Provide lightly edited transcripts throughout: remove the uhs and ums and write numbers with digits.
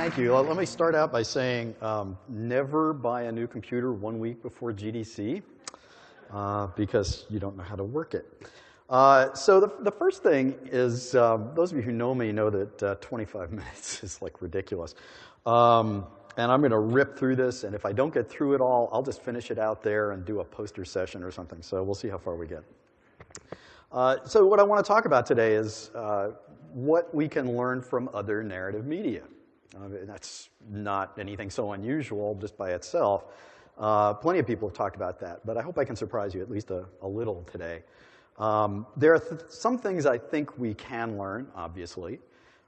Thank you. Let me start out by saying never buy a new computer 1 week before GDC because you don't know how to work it. So the first thing is, those of you who know me know that 25 minutes is like ridiculous. And I'm going to rip through this, and if I don't get through it all, I'll just finish it out there and do a poster session or something. So we'll see how far we get. So what I want to talk about today is what we can learn from other narrative media. That's not anything so unusual just by itself. Plenty of people have talked about that, but I hope I can surprise you at least a little today. There are some things I think we can learn, obviously.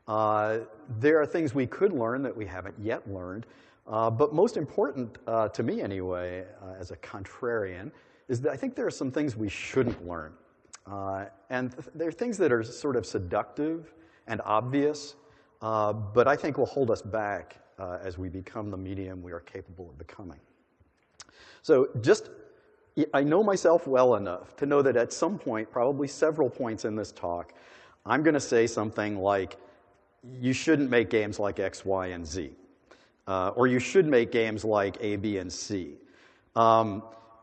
There are things we could learn that we haven't yet learned. But most important, to me anyway, as a contrarian, is that I think there are some things we shouldn't learn. And there are things that are sort of seductive and obvious, but I think will hold us back as we become the medium we are capable of becoming. So I know myself well enough to know that at some point, probably several points in this talk, I'm going to say something like, you shouldn't make games like X, Y, and Z. Or you should make games like A, B, and C.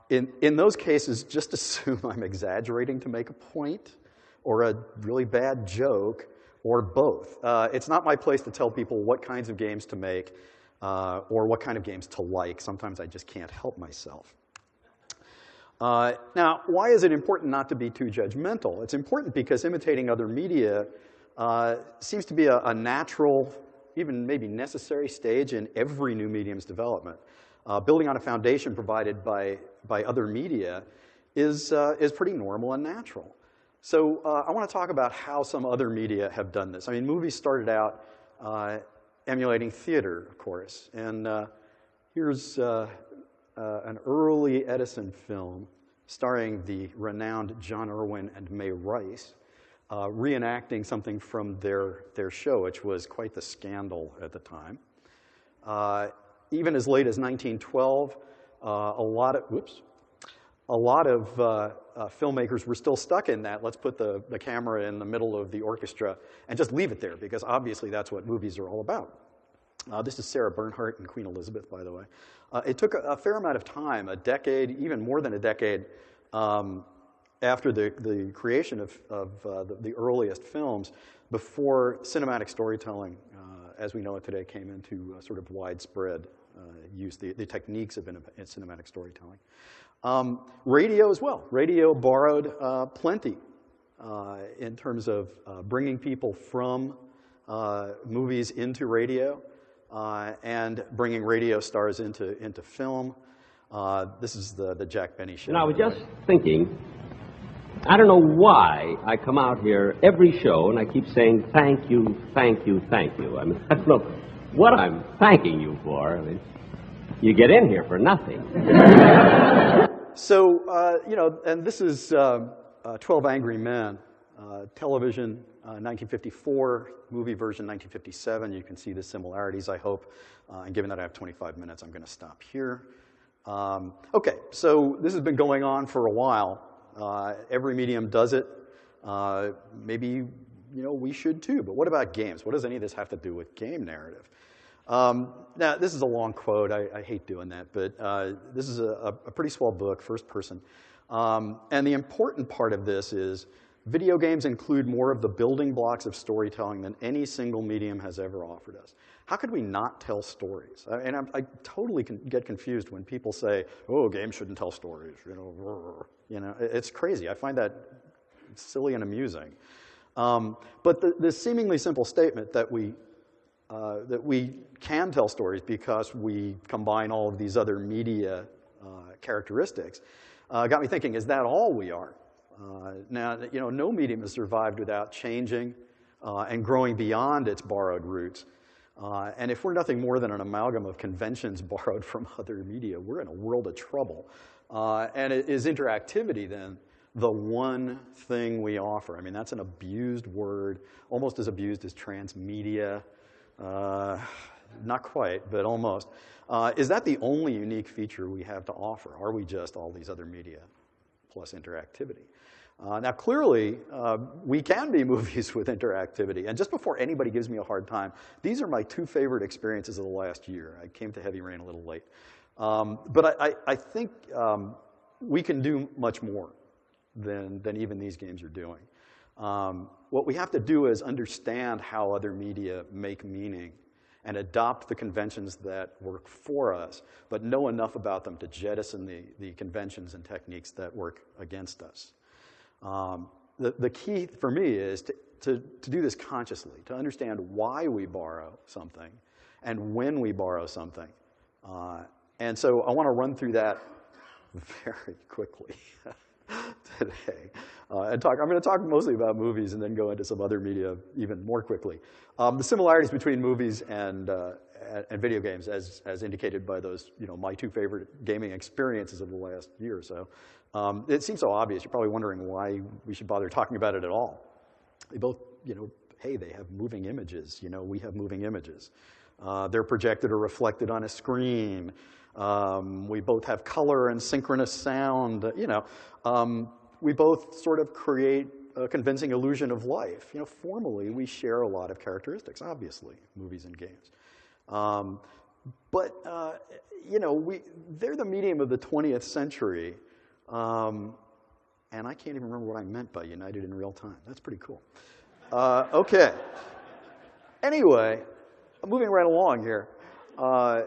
In those cases, just assume I'm exaggerating to make a point, or a really bad joke, or both. It's not my place to tell people what kinds of games to make, or what kind of games to like. Sometimes I just can't help myself. Now, why is it important not to be too judgmental? It's important because imitating other media seems to be a natural, even maybe necessary stage in every new medium's development. Building on a foundation provided by other media is pretty normal and natural. So I want to talk about how some other media have done this. I mean, movies started out emulating theater, of course. And here's an early Edison film starring the renowned John Irwin and Mae Rice, reenacting something from their show, which was quite the scandal at the time. Even as late as 1912, a lot of filmmakers were still stuck in that. Let's put the camera in the middle of the orchestra and just leave it there, because obviously that's what movies are all about. This is Sarah Bernhardt and Queen Elizabeth, by the way. It took a fair amount of time, a decade, even more than a decade, after the creation of the earliest films, before cinematic storytelling, as we know it today, came into sort of widespread use, the techniques of cinematic storytelling. Radio as well. Radio borrowed plenty in terms of bringing people from movies into radio and bringing radio stars into film. This is the Jack Benny show. And I was just thinking, I don't know why I come out here every show and I keep saying thank you, thank you, thank you. I mean, I don't know what I'm thanking you for. I mean, you get in here for nothing. So, and this is 12 Angry Men, television, 1954, movie version 1957. You can see the similarities, I hope. And given that I have 25 minutes, I'm going to stop here. Okay, so this has been going on for a while. Every medium does it. Maybe we should too. But what about games? What does any of this have to do with game narrative? Now, this is a long quote. I hate doing that. But this is a pretty swell book, first person. And the important part of this is video games include more of the building blocks of storytelling than any single medium has ever offered us. How could we not tell stories? And I totally get confused when people say, "Oh, games shouldn't tell stories." It's crazy. I find that silly and amusing. But the seemingly simple statement that we can tell stories because we combine all of these other media characteristics got me thinking: is that all we are? Now, no medium has survived without changing and growing beyond its borrowed roots. And if we're nothing more than an amalgam of conventions borrowed from other media, we're in a world of trouble. And is interactivity, then, the one thing we offer? I mean, that's an abused word, almost as abused as transmedia. Not quite, but almost. Is that the only unique feature we have to offer? Are we just all these other media plus interactivity? Now, clearly, we can be movies with interactivity. And just before anybody gives me a hard time, these are my two favorite experiences of the last year. I came to Heavy Rain a little late. But I think we can do much more than even these games are doing. What we have to do is understand how other media make meaning and adopt the conventions that work for us, but know enough about them to jettison the conventions and techniques that work against us. The key for me is to do this consciously, to understand why we borrow something and when we borrow something. And so I want to run through that very quickly today. I'm going to talk mostly about movies and then go into some other media even more quickly. The similarities between movies and video games, as indicated by those, my two favorite gaming experiences of the last year or so. It seems so obvious. You're probably wondering why we should bother talking about it at all. They both, hey, they have moving images. We have moving images. They're projected or reflected on a screen. We both have color and synchronous sound. We both sort of create a convincing illusion of life. Formally, we share a lot of characteristics, obviously, movies and games. But they're the medium of the 20th century. And I can't even remember what I meant by united in real time. That's pretty cool. Okay. Anyway, moving right along here. I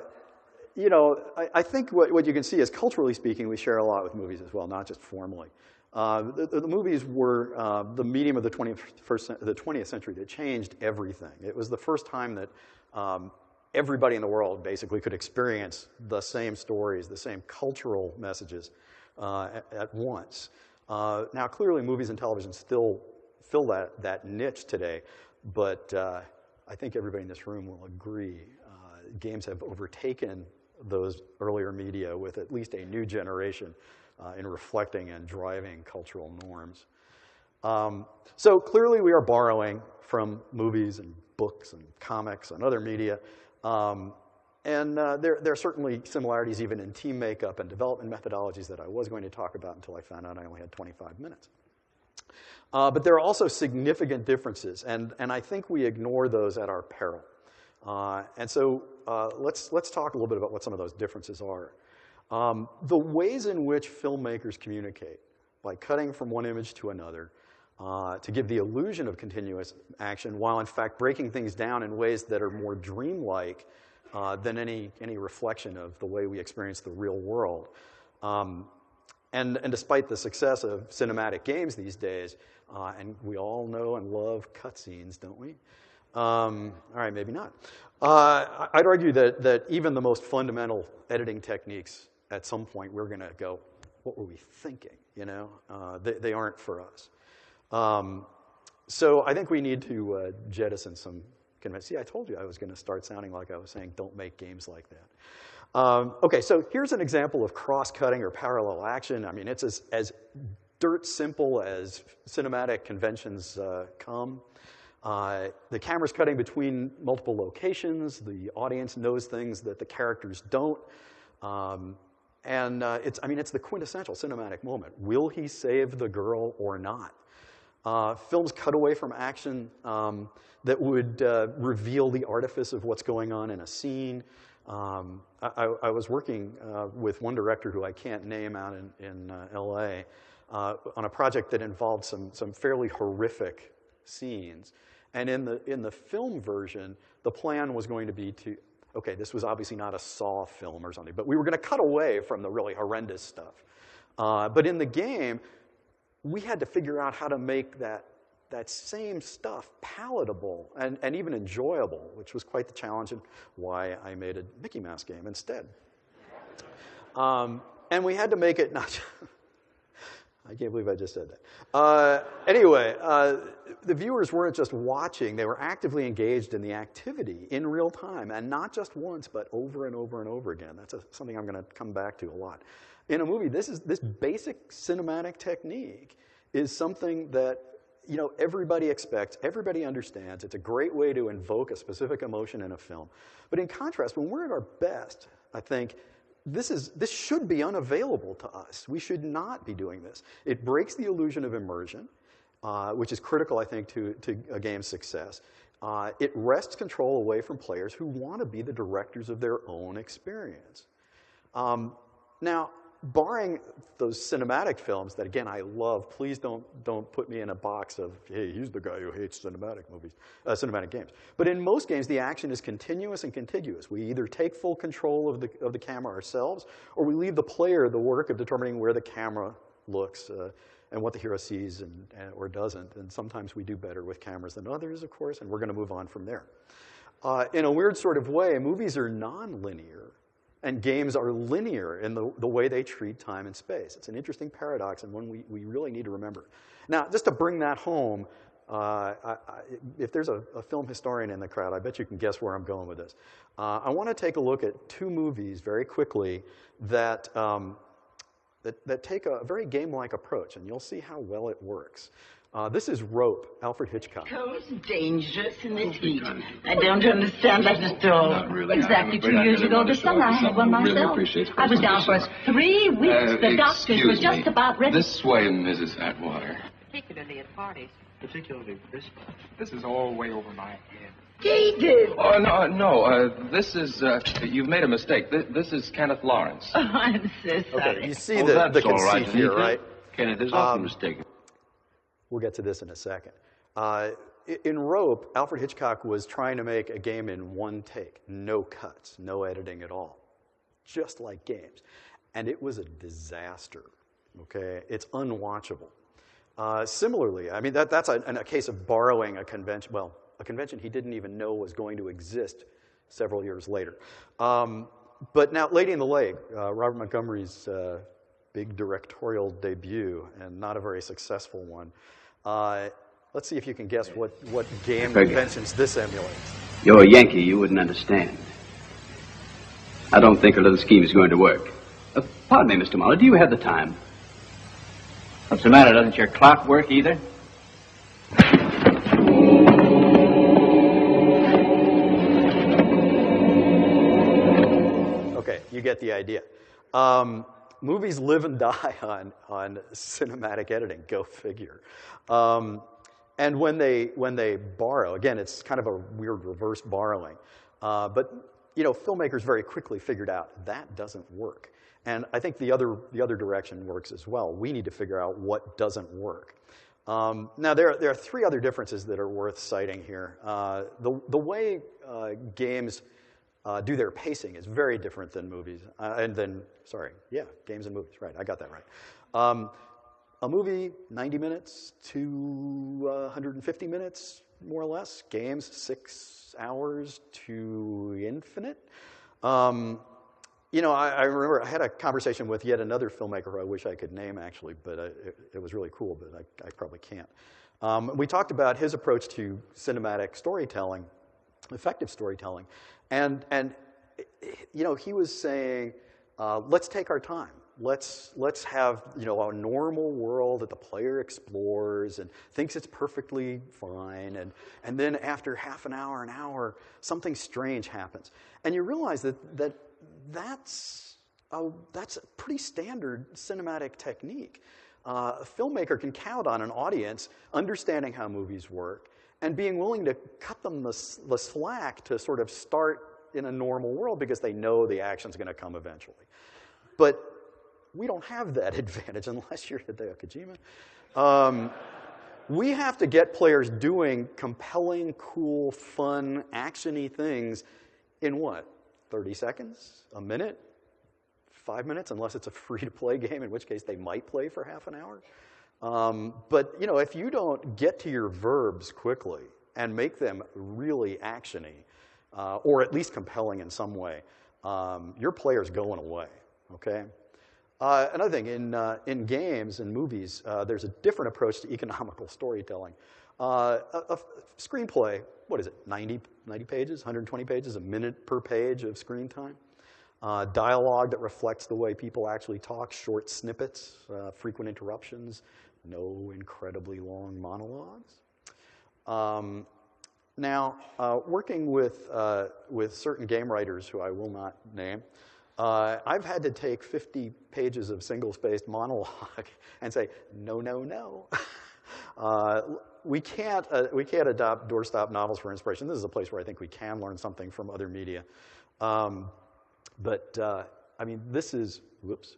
think what you can see is, culturally speaking, we share a lot with movies as well, not just formally. The movies were the medium of the 20th century that changed everything. It was the first time that everybody in the world basically could experience the same stories, the same cultural messages at once. Now, clearly, movies and television still fill that niche today, but I think everybody in this room will agree games have overtaken those earlier media with at least a new generation in reflecting and driving cultural norms. So clearly we are borrowing from movies and books and comics and other media. And there are certainly similarities even in team makeup and development methodologies that I was going to talk about until I found out I only had 25 minutes. But there are also significant differences, and I think we ignore those at our peril. And so let's talk a little bit about what some of those differences are. The ways in which filmmakers communicate, by cutting from one image to another, to give the illusion of continuous action, while in fact breaking things down in ways that are more dreamlike than any reflection of the way we experience the real world. And despite the success of cinematic games these days, and we all know and love cutscenes, don't we? All right, maybe not. I'd argue that even the most fundamental editing techniques, at some point, we're going to go, what were we thinking? They aren't for us. So I think we need to jettison some conventions. See, I told you I was going to start sounding like I was saying, don't make games like that. Okay, so here's an example of cross-cutting or parallel action. I mean, it's as dirt simple as cinematic conventions come. The camera's cutting between multiple locations. The audience knows things that the characters don't. It's the quintessential cinematic moment. Will he save the girl or not? Films cut away from action that would reveal the artifice of what's going on in a scene. I was working with one director who I can't name out in LA on a project that involved some fairly horrific scenes. And in the film version, the plan was going to be okay, this was obviously not a Saw film or something, but we were going to cut away from the really horrendous stuff. But in the game, we had to figure out how to make that same stuff palatable and even enjoyable, which was quite the challenge and why I made a Mickey Mouse game instead. And we had to make it not... I can't believe I just said that. Anyway, the viewers weren't just watching. They were actively engaged in the activity in real time, and not just once, but over and over and over again. That's something I'm going to come back to a lot. In a movie, this basic cinematic technique is something that everybody expects, everybody understands. It's a great way to invoke a specific emotion in a film. But in contrast, when we're at our best, I think, this should be unavailable to us. We should not be doing this. It breaks the illusion of immersion, which is critical, I think, to a game's success. It wrests control away from players who want to be the directors of their own experience. Now, barring those cinematic films that, again, I love, please don't put me in a box of, hey, he's the guy who hates cinematic movies, cinematic games. But in most games, the action is continuous and contiguous. We either take full control of the camera ourselves, or we leave the player the work of determining where the camera looks and what the hero sees or doesn't. And sometimes we do better with cameras than others, of course, and we're going to move on from there. In a weird sort of way, movies are non-linear. And games are linear in the way they treat time and space. It's an interesting paradox and one we really need to remember. Now, just to bring that home, if there's a film historian in the crowd, I bet you can guess where I'm going with this. I want to take a look at two movies very quickly that take a very game-like approach, and you'll see how well it works. This is Rope, Alfred Hitchcock. Cold, dangerous in this heat. I don't understand that at all. Not really. Exactly 2 years ago this summer, I had one myself. I was down for 3 weeks. The doctors were just about ready. This way, Mrs. Atwater. Particularly at parties. Particularly this one. This is all way over my head. David! Oh, no. This is, you've made a mistake. This is Kenneth Lawrence. Oh, I'm so sorry. Okay, you see the conceit here, right? Kenneth is often mistaken. We'll get to this in a second. In Rope, Alfred Hitchcock was trying to make a game in one take. No cuts, no editing at all. Just like games. And it was a disaster, okay? It's unwatchable. Similarly, I mean, that's a case of borrowing a convention, well, a convention he didn't even know was going to exist several years later. But now, Lady in the Lake, Robert Montgomery's big directorial debut, and not a very successful one. Let's see if you can guess what game conventions this emulates. You're a Yankee, you wouldn't understand. I don't think a little scheme is going to work. Pardon me, Mr. Muller, do you have the time? What's the matter? Doesn't your clock work either? Okay, you get the idea. Movies live and die on cinematic editing. Go figure. And when they borrow, again, it's kind of a weird reverse borrowing. But filmmakers very quickly figured out that doesn't work. And I think the other direction works as well. We need to figure out what doesn't work. Now there are 3 other differences that are worth citing here. The way games do their pacing is very different than movies. Games and movies, right, I got that right. A movie, 90 minutes to 150 minutes, more or less. Games, 6 hours to infinite. I remember I had a conversation with yet another filmmaker who I wish I could name, actually, but it was really cool, but I probably can't. We talked about his approach to cinematic storytelling, effective storytelling. And he was saying, let's take our time. Let's have a normal world that the player explores and thinks it's perfectly fine, and then after half an hour, something strange happens, and you realize that's a pretty standard cinematic technique. A filmmaker can count on an audience understanding how movies work and being willing to cut them the slack to sort of start in a normal world because they know the action's going to come eventually. But we don't have that advantage unless you're Hideo Kojima. We have to get players doing compelling, cool, fun, action-y things in what? 30 seconds? A minute? 5 minutes? Unless it's a free-to-play game, in which case they might play for half an hour. But if you don't get to your verbs quickly and make them really action-y, or at least compelling in some way, your player's going away, okay? Another thing, in games and movies, there's a different approach to economical storytelling. A screenplay, what is it, 90 pages, 120 pages, a minute per page of screen time. Dialogue that reflects the way people actually talk, short snippets, frequent interruptions, no incredibly long monologues. Now, working with certain game writers who I will not name, I've had to take 50 pages of single-spaced monologue and say, no, no, no. We can't adopt doorstop novels for inspiration. This is a place where I think we can learn something from other media. I mean, this is, whoops.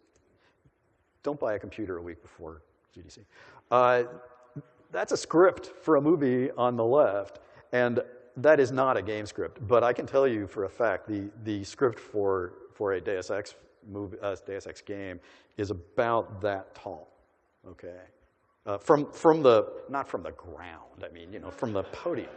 Don't buy a computer a week before GDC. That's a script for a movie on the left, and that is not a game script. But I can tell you for a fact, the script for a Deus Ex movie, Deus Ex game is about that tall, okay? Not from the ground, I mean, you know, from the podium.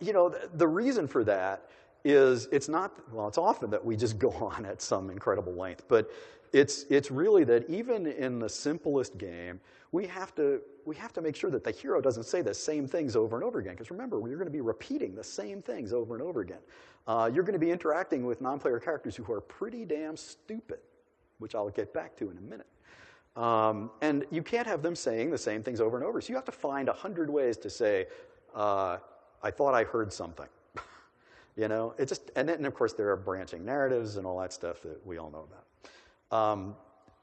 You know, the reason for that is it's often that we just go on at some incredible length, but it's really that even in the simplest game, we have to make sure that the hero doesn't say the same things over and over again, because remember, you're going to be repeating the same things over and over again. You're going to be interacting with non-player characters who are pretty damn stupid, which I'll get back to in a minute. And you can't have them saying the same things over and over, so you have to find 100 ways to say, I thought I heard something. You know, and then of course there are branching narratives and all that stuff that we all know about.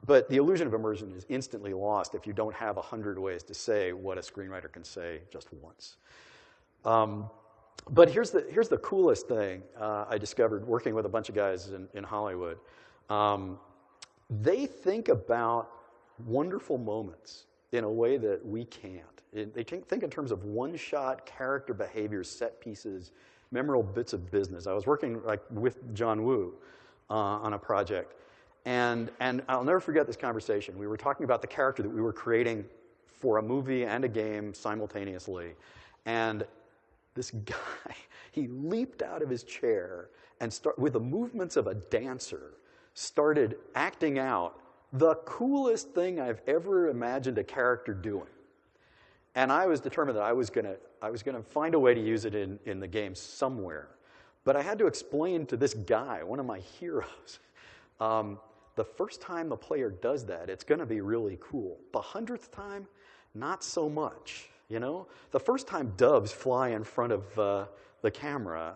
But the illusion of immersion is instantly lost if you don't have 100 ways to say what a screenwriter can say just once. But here's the coolest thing I discovered working with a bunch of guys in Hollywood. They think about wonderful moments in a way that we can't. They think in terms of one-shot character behaviors, set pieces, memorable bits of business. I was working with John Woo on a project, and I'll never forget this conversation. We were talking about the character that we were creating for a movie and a game simultaneously, and this guy, he leaped out of his chair and with the movements of a dancer, started acting out the coolest thing I've ever imagined a character doing. And I was determined that I was gonna find a way to use it in the game somewhere. But I had to explain to this guy, one of my heroes, the first time the player does that, it's gonna be really cool. The 100th time, not so much, you know? The first time doves fly in front of the camera,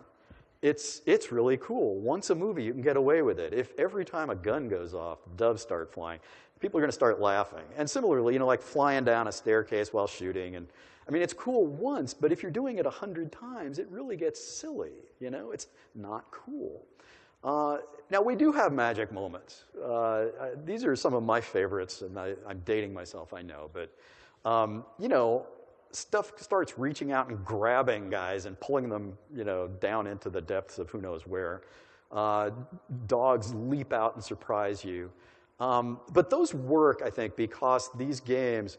it's really cool. Once a movie, you can get away with it. If every time a gun goes off, doves start flying, people are going to start laughing. And similarly, you know, like flying down a staircase while shooting. And I mean, it's cool once, but if you're doing it 100 times, it really gets silly, you know? It's not cool. Now, we do have magic moments. These are some of my favorites, and I'm dating myself, I know. But, you know, stuff starts reaching out and grabbing guys and pulling them, you know, down into the depths of who knows where. Dogs leap out and surprise you. But those work, I think, because these games,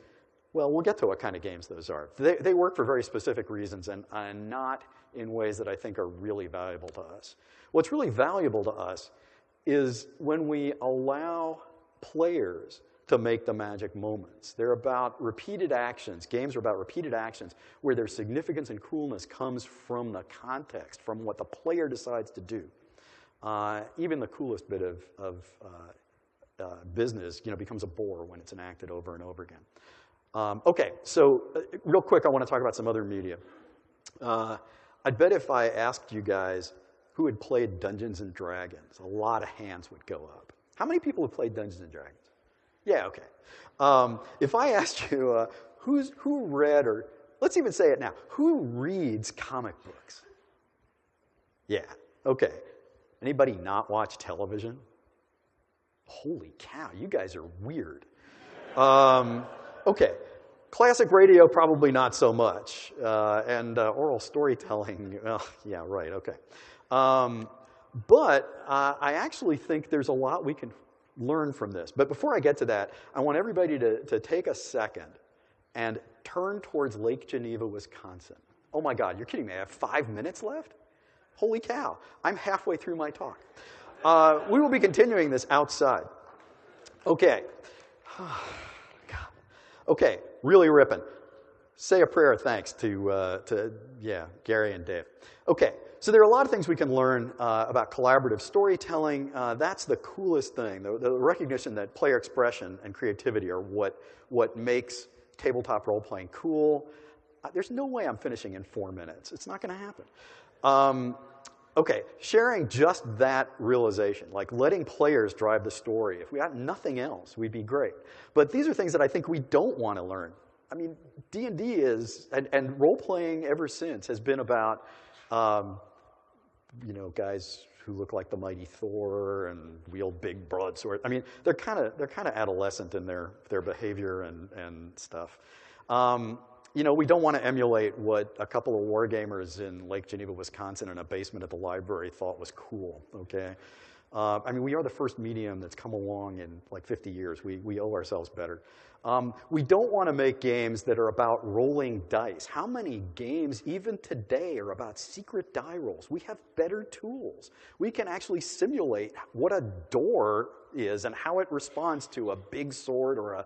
well, we'll get to what kind of games those are. They work for very specific reasons and not in ways that I think are really valuable to us. What's really valuable to us is when we allow players to make the magic moments. They're about repeated actions. Games are about repeated actions where their significance and coolness comes from the context, from what the player decides to do. Even the coolest bit of business, you know, becomes a bore when it's enacted over and over again. Okay, so real quick, I want to talk about some other media. I'd bet if I asked you guys who had played Dungeons and Dragons, a lot of hands would go up. How many people have played Dungeons and Dragons? Yeah, okay. If I asked you who read, or let's even say it now, who reads comic books? Yeah, okay. Anybody not watch television? Holy cow, you guys are weird. Okay, classic radio, probably not so much. And oral storytelling, yeah, right, okay. But I actually think there's a lot we can learn from this. But before I get to that, I want everybody to take a second and turn towards Lake Geneva, Wisconsin. Oh my God, you're kidding me, I have 5 minutes left? Holy cow, I'm halfway through my talk. We will be continuing this outside. Okay. God. Okay, really ripping. Say a prayer of thanks to Gary and Dave. Okay, so there are a lot of things we can learn about collaborative storytelling. That's the coolest thing, the recognition that player expression and creativity are what makes tabletop role-playing cool. There's no way I'm finishing in 4 minutes. It's not going to happen. Okay, sharing just that realization, like letting players drive the story. If we had nothing else, we'd be great. But these are things that I think we don't want to learn. I mean, D&D is, and role-playing ever since has been about, you know, guys who look like the mighty Thor and wield big broadswords. I mean, they're kind of adolescent in their behavior and stuff. You know, we don't want to emulate what a couple of wargamers in Lake Geneva, Wisconsin, in a basement at the library thought was cool, okay? I mean, we are the first medium that's come along in like 50 years. We owe ourselves better. We don't want to make games that are about rolling dice. How many games, even today, are about secret die rolls? We have better tools. We can actually simulate what a door is and how it responds to a big sword or a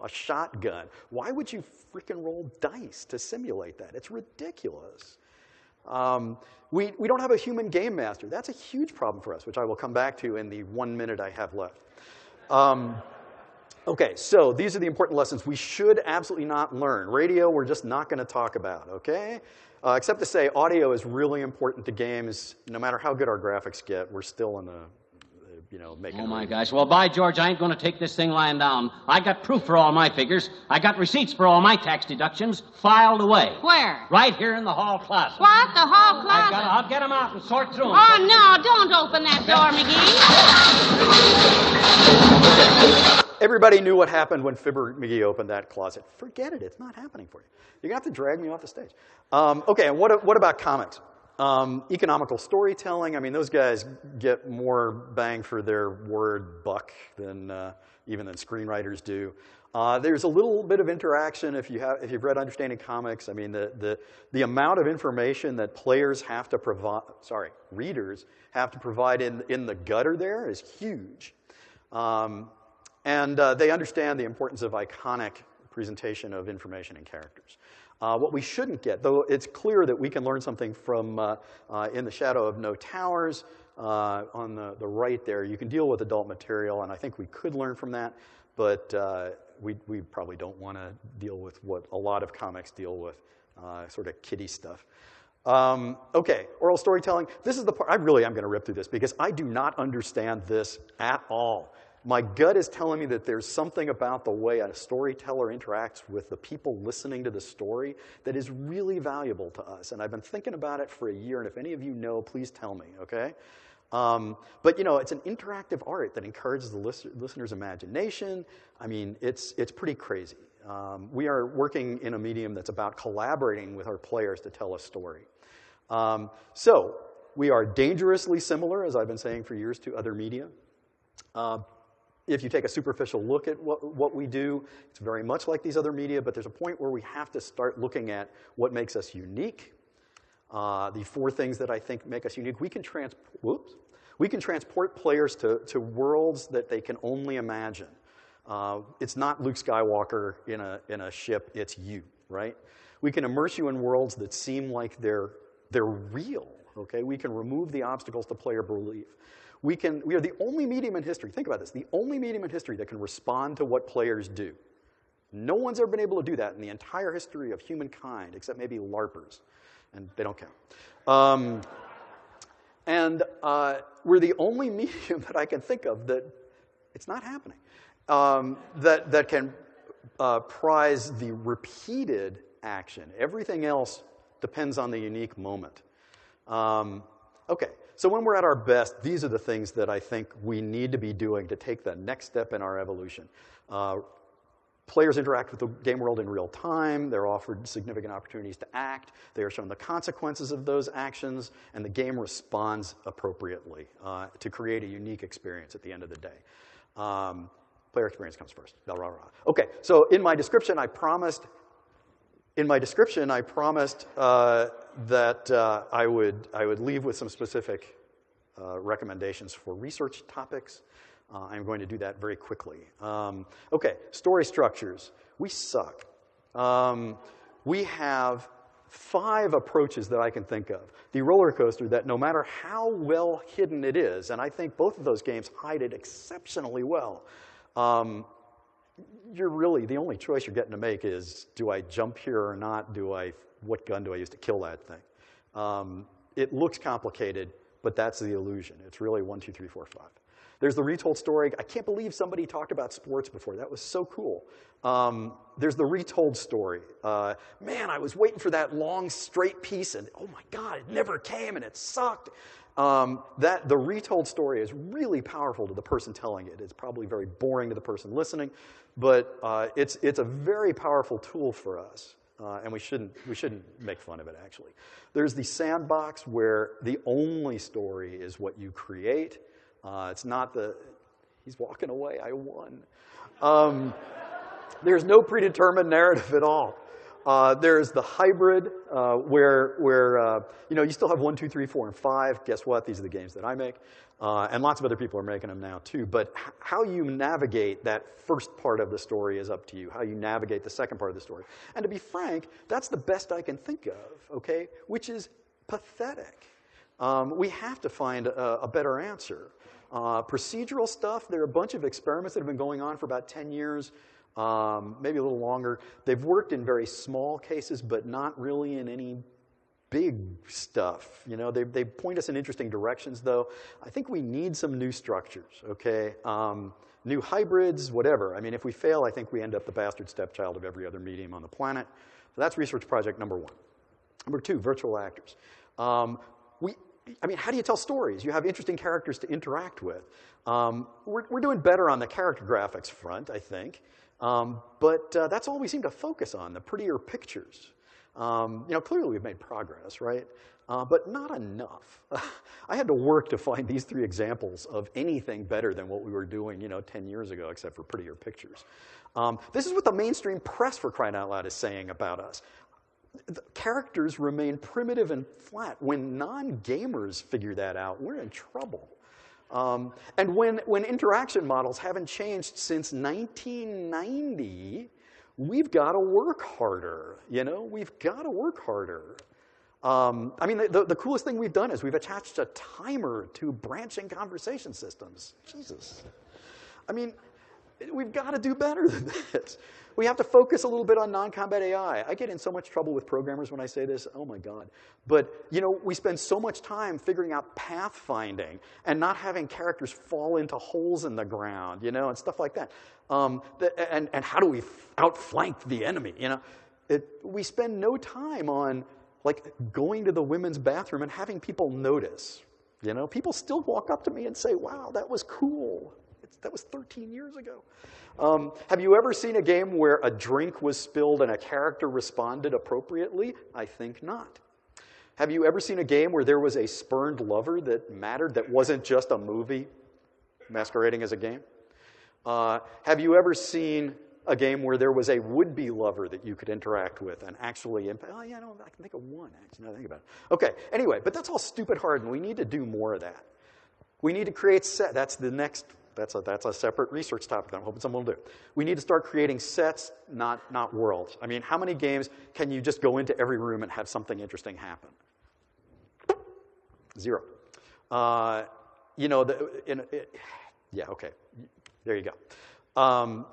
shotgun. Why would you freaking roll dice to simulate that? It's ridiculous. We don't have a human game master. That's a huge problem for us, which I will come back to in the 1 minute I have left. Okay, so these are the important lessons we should absolutely not learn. Radio, we're just not going to talk about, okay? Except to say audio is really important to games. No matter how good our graphics get, we're still in the making. Oh, my gosh. Well, by George, I ain't going to take this thing lying down. I got proof for all my figures. I got receipts for all my tax deductions filed away. Where? Right here in the hall closet. What? The hall closet? I'll get them out and sort through them. Oh, no, don't open that door, McGee. Everybody knew what happened when Fibber McGee opened that closet. Forget it. It's not happening for you. You're going to have to drag me off the stage. Okay, and what about comics? Economical storytelling, I mean, those guys get more bang for their word buck than even than screenwriters do. There's a little bit of interaction if you've read Understanding Comics. I mean, the amount of information that readers have to provide in the gutter there is huge. And they understand the importance of iconic presentation of information and characters. What we shouldn't get, though it's clear that we can learn something from In the Shadow of No Towers, on the right there, you can deal with adult material, and I think we could learn from that, but we probably don't want to deal with what a lot of comics deal with, sort of kiddie stuff. Okay, oral storytelling. This is the part, I really am going to rip through this because I do not understand this at all. My gut is telling me that there's something about the way a storyteller interacts with the people listening to the story that is really valuable to us. And I've been thinking about it for a year, and if any of you know, please tell me, okay? But it's an interactive art that encourages the listener's imagination. I mean, it's pretty crazy. We are working in a medium that's about collaborating with our players to tell a story. So we are dangerously similar, as I've been saying for years, to other media. If you take a superficial look at what we do, it's very much like these other media, but there's a point where we have to start looking at what makes us unique. The 4 things that I think make us unique. We can transport players to worlds that they can only imagine. It's not Luke Skywalker in a ship, it's you, right? We can immerse you in worlds that seem like they're real, okay? We can remove the obstacles to player belief. We are the only medium in history, think about this, the only medium in history that can respond to what players do. No one's ever been able to do that in the entire history of humankind, except maybe LARPers, and they don't count. We're the only medium that I can think of that it's not happening, that can prize the repeated action. Everything else depends on the unique moment. Okay. So when we're at our best, these are the things that I think we need to be doing to take the next step in our evolution. Players interact with the game world in real time. They're offered significant opportunities to act. They are shown the consequences of those actions, and the game responds appropriately to create a unique experience at the end of the day. Player experience comes first. Rah, rah, rah. Okay, so in my description, I promised that I would leave with some specific recommendations for research topics. I'm going to do that very quickly. Okay, story structures. We suck. We have 5 approaches that I can think of. The roller coaster that no matter how well hidden it is, and I think both of those games hide it exceptionally well, you're really, the only choice you're getting to make is, do I jump here or not? What gun do I use to kill that thing? It looks complicated, but that's the illusion. It's really 1, 2, 3, 4, 5. There's the retold story. I can't believe somebody talked about sports before. That was so cool. There's the retold story. Man, I was waiting for that long, straight piece, and oh my God, it never came, and it sucked. The retold story is really powerful to the person telling it. It's probably very boring to the person listening, but it's a very powerful tool for us. And we shouldn't make fun of it, actually. There's the sandbox where the only story is what you create. It's not he's walking away, I won. There's no predetermined narrative at all. There's the hybrid where you still have 1, 2, 3, 4, and 5. Guess what? These are the games that I make. And lots of other people are making them now, too. But how you navigate that first part of the story is up to you, how you navigate the second part of the story. And to be frank, that's the best I can think of, okay, which is pathetic. We have to find a better answer. Procedural stuff, there are a bunch of experiments that have been going on for about 10 years, maybe a little longer. They've worked in very small cases, but not really in any big stuff. They point us in interesting directions, though. I think we need some new structures, okay? New hybrids, whatever. I mean, if we fail, I think we end up the bastard stepchild of every other medium on the planet. So that's research project number 1. Number 2, virtual actors. How do you tell stories? You have interesting characters to interact with. We're doing better on the character graphics front, I think. But that's all we seem to focus on, the prettier pictures. Clearly we've made progress, right? But not enough. I had to work to find these 3 examples of anything better than what we were doing, 10 years ago, except for prettier pictures. This is what the mainstream press, for crying out loud, is saying about us. The characters remain primitive and flat. When non-gamers figure that out, we're in trouble. And when interaction models haven't changed since 1990, we've got to work harder. We've got to work harder. The coolest thing we've done is we've attached a timer to branching conversation systems. Jesus. We've got to do better than this. We have to focus a little bit on non-combat AI. I get in so much trouble with programmers when I say this. Oh, my God. But, we spend so much time figuring out pathfinding and not having characters fall into holes in the ground, and stuff like that. And how do we outflank the enemy, We spend no time on, going to the women's bathroom and having people notice, People still walk up to me and say, wow, that was cool. That was 13 years ago. Have you ever seen a game where a drink was spilled and a character responded appropriately? I think not. Have you ever seen a game where there was a spurned lover that mattered, that wasn't just a movie masquerading as a game? Have you ever seen a game where there was a would-be lover that you could interact with and actually impact? Oh, yeah, I can think of one, actually, now that I think about it. Okay, anyway, but that's all stupid hard, and we need to do more of that. We need to create that's the next. That's a separate research topic that I'm hoping someone will do. We need to start creating sets, not worlds. How many games can you just go into every room and have something interesting happen? 0. Yeah, okay. There you go.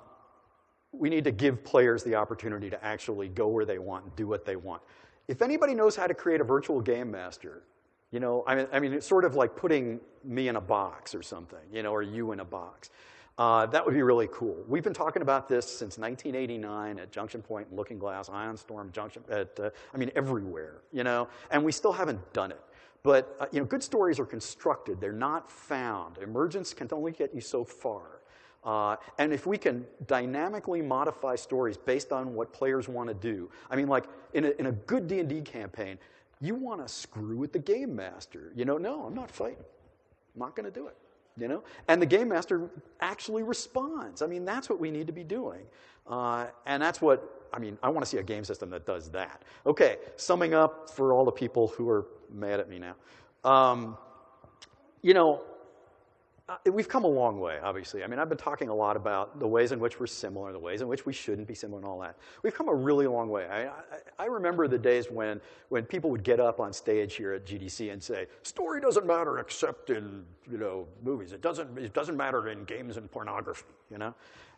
We need to give players the opportunity to actually go where they want and do what they want. If anybody knows how to create a virtual game master, it's sort of like putting me in a box or something, or you in a box. That would be really cool. We've been talking about this since 1989 at Junction Point and Looking Glass, Ion Storm, everywhere, and we still haven't done it. But, good stories are constructed. They're not found. Emergence can only get you so far. And if we can dynamically modify stories based on what players want to do, in a good D&D campaign, you want to screw with the game master. No, I'm not fighting. I'm not going to do it. And the game master actually responds. That's what we need to be doing. And that's what, I want to see a game system that does that. Okay, summing up for all the people who are mad at me now. We've come a long way, obviously. I've been talking a lot about the ways in which we're similar, the ways in which we shouldn't be similar and all that. We've come a really long way. I remember the days when people would get up on stage here at GDC and say, story doesn't matter except in, movies. It doesn't matter in games and pornography,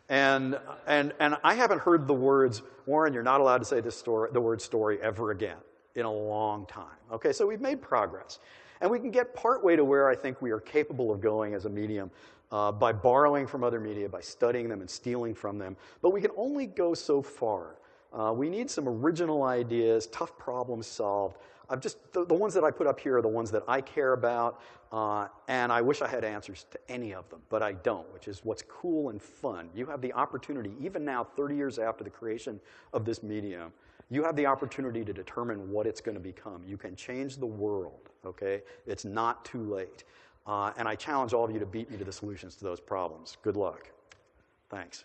And I haven't heard the words, Warren, you're not allowed to say the word story ever again. in a long time. Okay, so we've made progress. And we can get partway to where I think we are capable of going as a medium by borrowing from other media, by studying them and stealing from them. But we can only go so far. We need some original ideas, tough problems solved. The ones that I put up here are the ones that I care about, and I wish I had answers to any of them, but I don't, which is what's cool and fun. You have the opportunity, even now, 30 years after the creation of this medium, you have the opportunity to determine what it's going to become. You can change the world, okay? It's not too late. And I challenge all of you to beat me to the solutions to those problems. Good luck. Thanks.